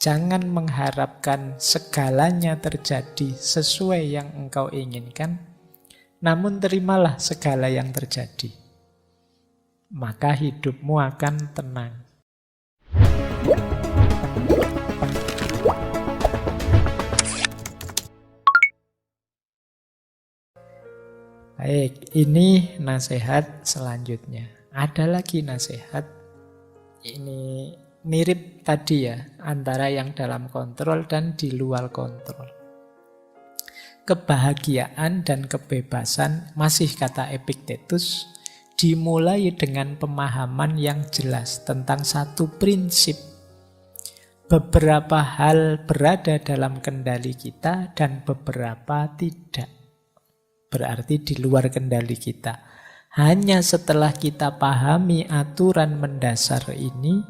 Jangan mengharapkan segalanya terjadi sesuai yang engkau inginkan, namun terimalah segala yang terjadi. Maka hidupmu akan tenang. Baik, ini nasihat selanjutnya. Ada lagi nasihat. Ini mirip tadi ya, antara yang dalam kontrol dan di luar kontrol. Kebahagiaan dan kebebasan, masih kata Epictetus, dimulai dengan pemahaman yang jelas tentang satu prinsip. Beberapa hal berada dalam kendali kita dan beberapa tidak. Berarti di luar kendali kita. Hanya setelah kita pahami aturan mendasar ini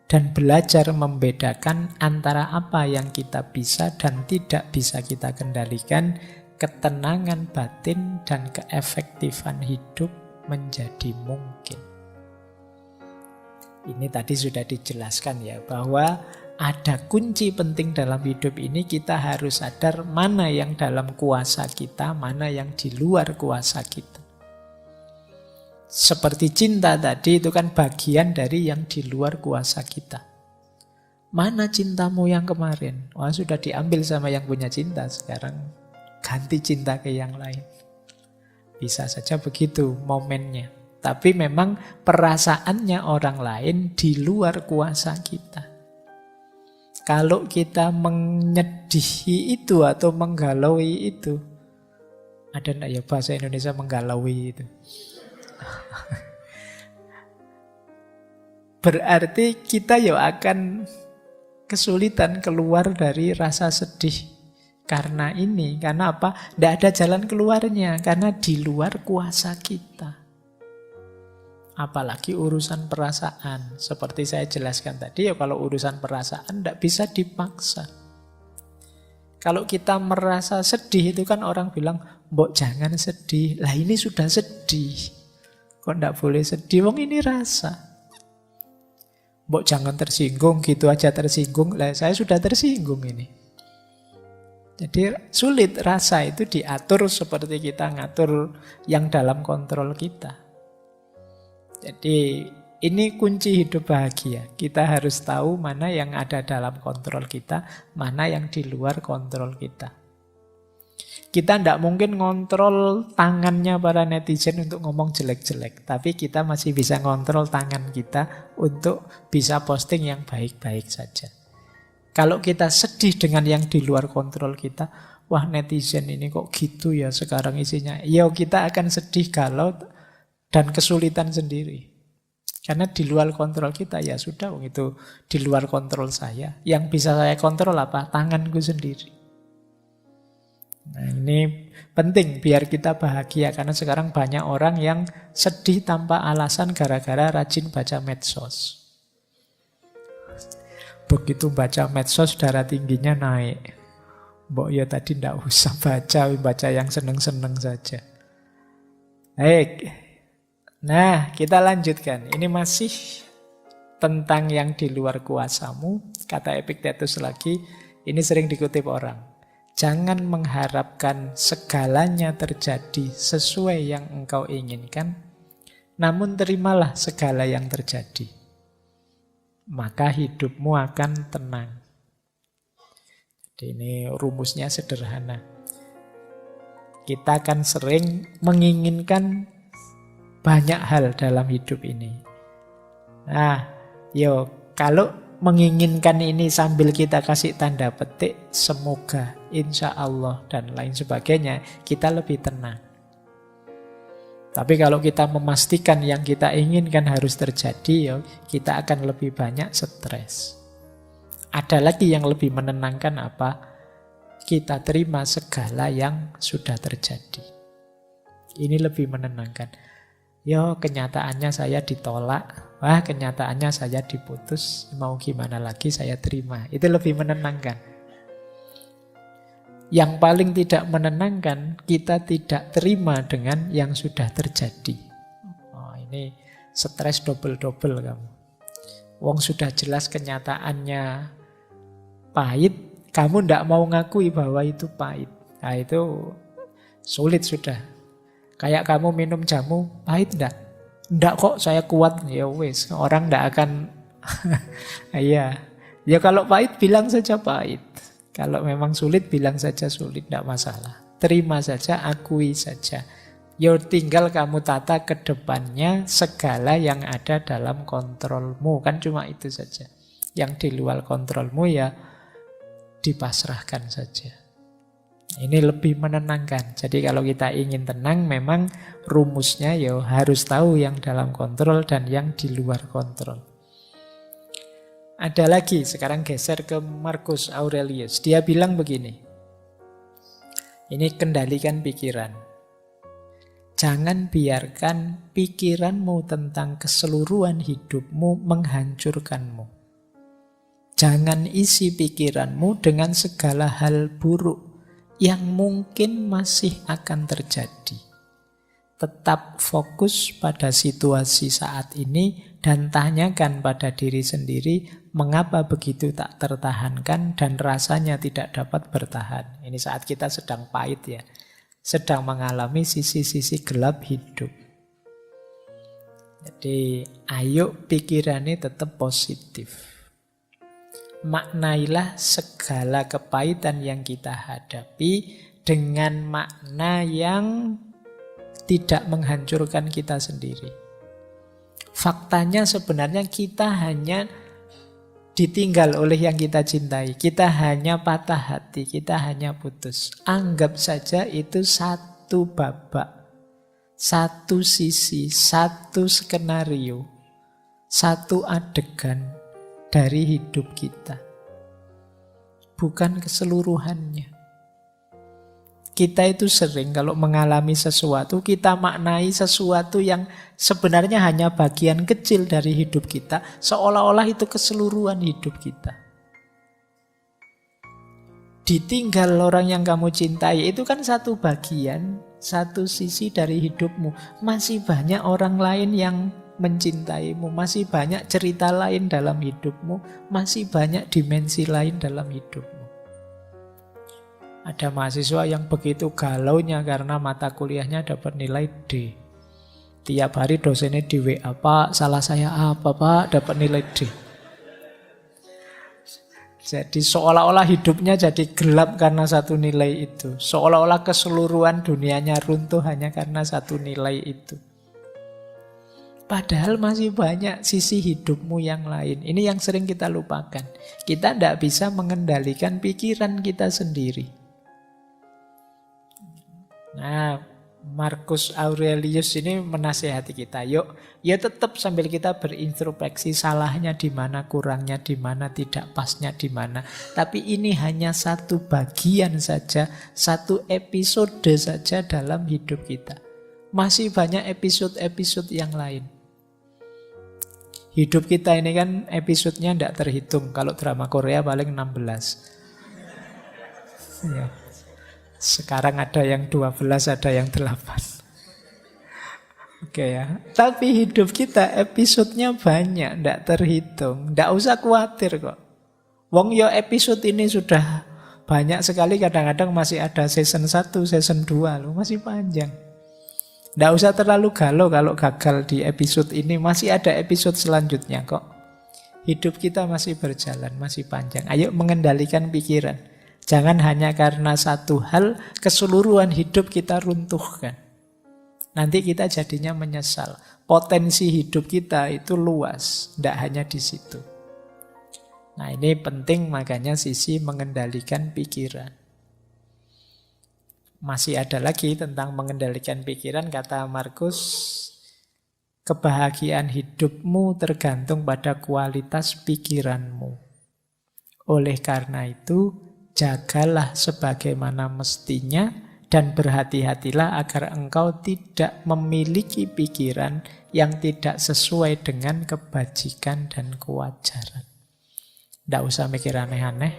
dan belajar membedakan antara apa yang kita bisa dan tidak bisa kita kendalikan, ketenangan batin dan keefektifan hidup menjadi mungkin. Ini tadi sudah dijelaskan ya, bahwa ada kunci penting dalam hidup ini. Kita harus sadar mana yang dalam kuasa kita, mana yang di luar kuasa kita. Seperti cinta tadi, itu kan bagian dari yang di luar kuasa kita. Mana cintamu yang kemarin? Wah, sudah diambil sama yang punya cinta, sekarang ganti cinta ke yang lain. Bisa saja begitu momennya. Tapi memang perasaannya orang lain di luar kuasa kita. Kalau kita menyedihi itu atau menggalaui itu, ada enggak ya bahasa Indonesia menggalaui itu? Berarti kita ya akan kesulitan keluar dari rasa sedih karena ini. Karena apa? Tidak ada jalan keluarnya, karena di luar kuasa kita. Apalagi urusan perasaan. Seperti saya jelaskan tadi, ya kalau urusan perasaan tidak bisa dipaksa. Kalau kita merasa sedih itu kan orang bilang, mbok jangan sedih. Lah ini sudah sedih. Kok tidak boleh sedih? Wong ini rasa. Mbok jangan tersinggung, gitu aja tersinggung. Lah saya sudah tersinggung ini. Jadi sulit rasa itu diatur seperti kita ngatur yang dalam kontrol kita. Jadi ini kunci hidup bahagia. Kita harus tahu mana yang ada dalam kontrol kita, mana yang di luar kontrol kita. Kita tidak mungkin ngontrol tangannya para netizen untuk ngomong jelek-jelek. Tapi kita masih bisa ngontrol tangan kita untuk bisa posting yang baik-baik saja. Kalau kita sedih dengan yang di luar kontrol kita, wah netizen ini kok gitu ya sekarang isinya. Ya kita akan sedih galau dan kesulitan sendiri. Karena di luar kontrol kita, ya sudah, itu di luar kontrol saya. Yang bisa saya kontrol apa? Tanganku sendiri. Nah ini penting biar kita bahagia. Karena sekarang banyak orang yang sedih tanpa alasan gara-gara rajin baca medsos. Begitu baca medsos darah tingginya naik. Mbok ya tadi ndak usah baca yang seneng-seneng saja. Baik. Nah, kita lanjutkan. Ini masih tentang yang di luar kuasamu. Kata Epictetus lagi, ini sering dikutip orang. Jangan mengharapkan segalanya terjadi sesuai yang engkau inginkan, namun terimalah segala yang terjadi. Maka hidupmu akan tenang. Jadi ini rumusnya sederhana. Kita akan sering menginginkan banyak hal dalam hidup ini. Nah, kalau menginginkan ini sambil kita kasih tanda petik, semoga, insya Allah, dan lain sebagainya, kita lebih tenang. Tapi kalau kita memastikan yang kita inginkan harus terjadi, kita akan lebih banyak stres. Ada lagi yang lebih menenangkan apa? Kita terima segala yang sudah terjadi. Ini lebih menenangkan. Kenyataannya saya ditolak. Wah, kenyataannya saya diputus. Mau gimana lagi, saya terima. Itu lebih menenangkan. Yang paling tidak menenangkan, kita tidak terima dengan yang sudah terjadi. Oh, ini stres double-double kamu. Wong sudah jelas kenyataannya pahit, kamu tidak mau ngakui bahwa itu pahit. Nah itu sulit sudah. Kayak kamu minum jamu, pahit enggak? Enggak kok, saya kuat. Ya wis, orang enggak akan iya. Ya kalau pahit bilang saja pahit. Kalau memang sulit bilang saja sulit, enggak masalah. Terima saja, akui saja. Ya tinggal kamu tata ke depannya segala yang ada dalam kontrolmu. Kan cuma itu saja. Yang di luar kontrolmu ya dipasrahkan saja. Ini lebih menenangkan. Jadi kalau kita ingin tenang, memang rumusnya ya harus tahu yang dalam kontrol dan yang di luar kontrol. Ada lagi, sekarang geser ke Marcus Aurelius. Dia bilang begini. Ini kendalikan pikiran. Jangan biarkan pikiranmu tentang keseluruhan hidupmu menghancurkanmu. Jangan isi pikiranmu dengan segala hal buruk yang mungkin masih akan terjadi. Tetap fokus pada situasi saat ini dan tanyakan pada diri sendiri mengapa begitu tak tertahankan dan rasanya tidak dapat bertahan. Ini saat kita sedang pahit ya, sedang mengalami sisi-sisi gelap hidup. Jadi ayo pikirannya tetap positif. Maknailah segala kepahitan yang kita hadapi dengan makna yang tidak menghancurkan kita sendiri. Faktanya sebenarnya kita hanya ditinggal oleh yang kita cintai. Kita hanya patah hati, kita hanya putus. Anggap saja itu satu babak, satu sisi, satu skenario, satu adegan dari hidup kita. Bukan keseluruhannya. Kita itu sering kalau mengalami sesuatu, kita maknai sesuatu yang sebenarnya hanya bagian kecil dari hidup kita, seolah-olah itu keseluruhan hidup kita. Ditinggal orang yang kamu cintai, itu kan satu bagian, satu sisi dari hidupmu. Masih banyak orang lain yang mencintaimu, masih banyak cerita lain dalam hidupmu, masih banyak dimensi lain dalam hidupmu. Ada mahasiswa yang begitu galaunya karena mata kuliahnya dapat nilai D. Tiap hari dosennya di WA, Pak, salah saya apa Pak, dapat nilai D. Jadi seolah-olah hidupnya jadi gelap karena satu nilai itu. Seolah-olah keseluruhan dunianya runtuh hanya karena satu nilai itu. Padahal masih banyak sisi hidupmu yang lain. Ini yang sering kita lupakan. Kita tidak bisa mengendalikan pikiran kita sendiri. Nah, Marcus Aurelius ini menasihati kita. Yuk, ya tetap sambil kita berintrospeksi salahnya di mana, kurangnya di mana, tidak pasnya di mana. Tapi ini hanya satu bagian saja, satu episode saja dalam hidup kita. Masih banyak episode-episode yang lain. Hidup kita ini kan episodenya tidak terhitung. Kalau drama Korea paling 16. Ya. Sekarang ada yang 12, ada yang 8. Oke ya. Tapi hidup kita episodenya banyak, tidak terhitung. Tidak usah khawatir kok. Wong yo episode ini sudah banyak sekali, kadang-kadang masih ada season 1, season 2 loh, masih panjang. Tidak usah terlalu galau kalau gagal di episode ini. Masih ada episode selanjutnya kok. Hidup kita masih berjalan, masih panjang. Ayo mengendalikan pikiran. Jangan hanya karena satu hal, keseluruhan hidup kita runtuhkan. Nanti kita jadinya menyesal. Potensi hidup kita itu luas, tidak hanya di situ. Nah ini penting, makanya sisi mengendalikan pikiran. Masih ada lagi tentang mengendalikan pikiran, kata Marcus, kebahagiaan hidupmu tergantung pada kualitas pikiranmu. Oleh karena itu, jagalah sebagaimana mestinya dan berhati-hatilah agar engkau tidak memiliki pikiran yang tidak sesuai dengan kebajikan dan kewajaran. Tidak usah mikir aneh-aneh,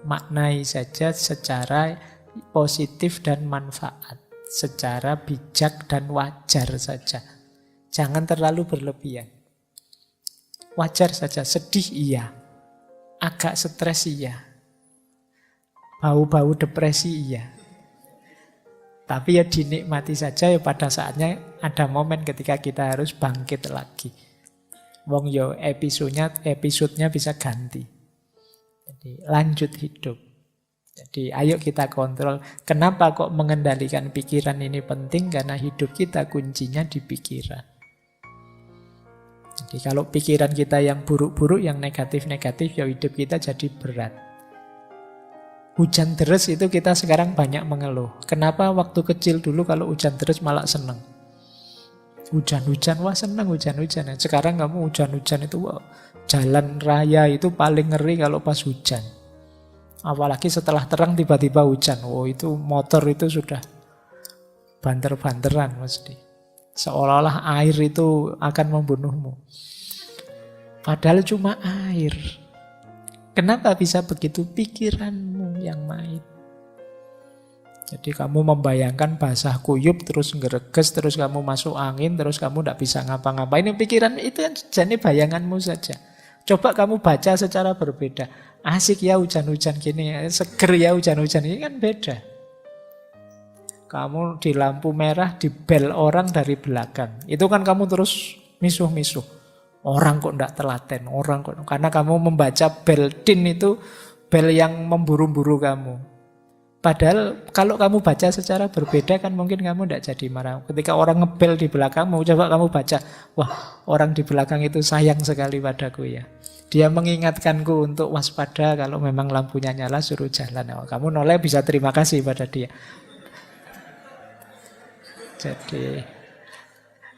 maknai saja secara positif dan manfaat, secara bijak dan wajar saja. Jangan terlalu berlebihan. Wajar saja, sedih iya, agak stres iya, Bau-bau depresi iya. Tapi ya dinikmati saja ya, pada saatnya ada momen ketika kita harus bangkit lagi. Wong yo episodenya bisa ganti. Jadi lanjut hidup. Jadi ayo kita kontrol. Kenapa kok mengendalikan pikiran ini penting? Karena hidup kita kuncinya di pikiran. Jadi kalau pikiran kita yang buruk-buruk, yang negatif-negatif, ya hidup kita jadi berat. Hujan deras itu kita sekarang banyak mengeluh. Kenapa waktu kecil dulu kalau hujan deras malah seneng? Hujan-hujan, wah seneng hujan-hujan. Sekarang kamu hujan-hujan itu, wah, jalan raya itu paling ngeri kalau pas hujan. Apalagi setelah terang tiba-tiba hujan. Oh itu motor itu sudah banter-banteran mesti. Seolah-olah air itu akan membunuhmu. Padahal cuma air. Kenapa bisa begitu? Pikiranmu yang main. Jadi kamu membayangkan basah kuyup, terus ngereges, terus kamu masuk angin, terus kamu tidak bisa ngapa-ngapain. Pikiran itu kan jadi bayanganmu saja. Coba kamu baca secara berbeda. Asik ya hujan-hujan gini, seger ya hujan-hujan ini, kan beda. Kamu di lampu merah, di bel orang dari belakang. Itu kan kamu terus misuh-misuh. Orang kok tidak telaten, orang kok. Karena kamu membaca bel din itu bel yang memburu-buru kamu. Padahal kalau kamu baca secara berbeda kan mungkin kamu tidak jadi marah. Ketika orang ngebel di belakangmu, coba kamu baca, wah orang di belakang itu sayang sekali padaku ya. Dia mengingatkanku untuk waspada kalau memang lampunya nyala suruh jalan. Oh, kamu noleh bisa terima kasih pada dia. Jadi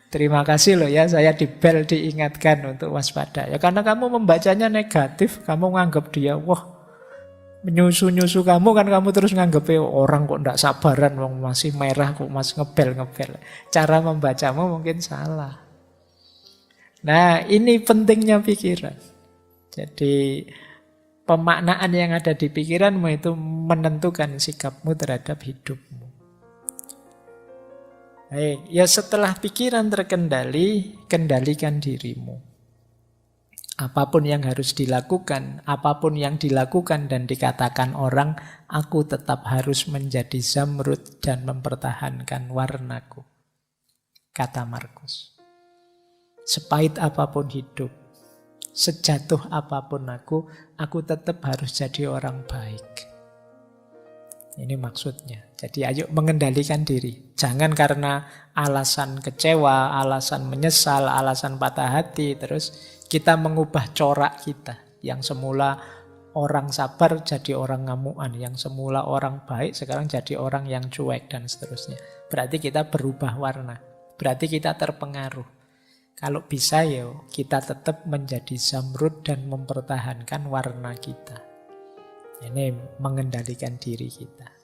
terima kasih loh ya, saya dibel diingatkan untuk waspada. Ya karena kamu membacanya negatif, kamu nganggap dia, wah menyusu-nyusu kamu kan, kamu terus nganggap orang kok ndak sabaran, masih merah kok masih ngebel-ngebel. Cara membacamu mungkin salah. Nah ini pentingnya pikiran. Jadi pemaknaan yang ada di pikiranmu itu menentukan sikapmu terhadap hidupmu. Baik, ya setelah pikiran terkendali, kendalikan dirimu. Apapun yang harus dilakukan, apapun yang dilakukan dan dikatakan orang, aku tetap harus menjadi zamrud dan mempertahankan warnaku. Kata Markus. Sepahit apapun hidup, sejatuh apapun aku tetap harus jadi orang baik. Ini maksudnya. Jadi ayo mengendalikan diri. Jangan karena alasan kecewa, alasan menyesal, alasan patah hati, terus kita mengubah corak kita. Yang semula orang sabar jadi orang ngamuan, yang semula orang baik sekarang jadi orang yang cuek dan seterusnya. Berarti kita berubah warna. Berarti kita terpengaruh. Kalau bisa ya kita tetap menjadi zamrud dan mempertahankan warna kita. Ini mengendalikan diri kita.